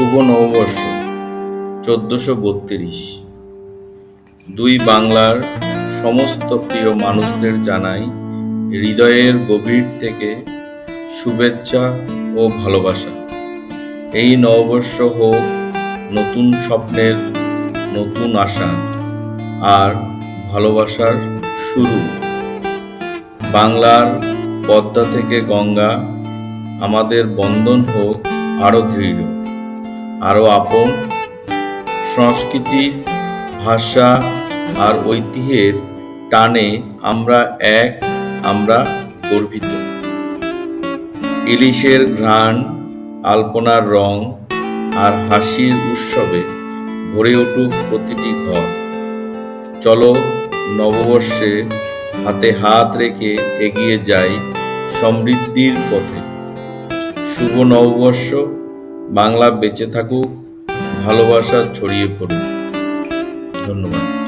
শুভ নববর্ষ 1432। দুই বাংলার সমস্ত প্রিয় মানুষদের জানাই হৃদয়ের গভীর থেকে শুভেচ্ছা ও ভালোবাসা। এই নববর্ষ হোক নতুন স্বপ্নের নতুন আশা আর ভালোবাসার শুরু। বাংলার পদ্মা থেকে গঙ্গা আমাদের বন্ধন হোক আরো দৃঢ়, আরো আপন। সংস্কৃতি, ভাষা আর ঐতিহ্যের টানে আমরা এক, আমরা গর্বিত। ইলিশের ঘ্রাণ, আলপনার রং আর হাসির উৎসবে ভরে উঠুক প্রতিটি ঘর। চলো নববর্ষে হাতে হাত রেখে এগিয়ে যাই সমৃদ্ধির পথে। শুভ নববর্ষ। বাংলা বেঁচে থাকুক, ভালোবাসা ছড়িয়ে পড়ুক। ধন্যবাদ।